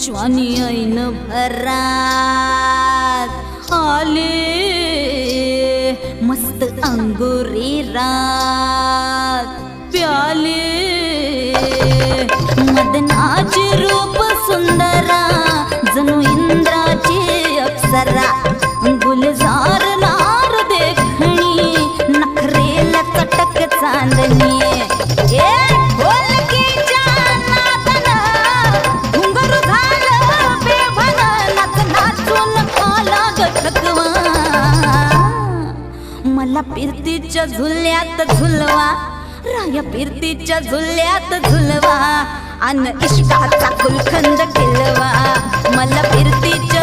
ज्वानी ऐन भरात आले मस्त अंगुरी रात प्याले मदनाचे रूप सुंदरा जणू इंद्राची अप्सरा गुलजार नार देखणी नखरेला चटक चांदणी मला फिरतीच्या झुल्यात झुलवा राया फिरतीच्या झुल्यात झुलवा अन इश्काचा गुलखंद खिलवा मला फिरतीच्या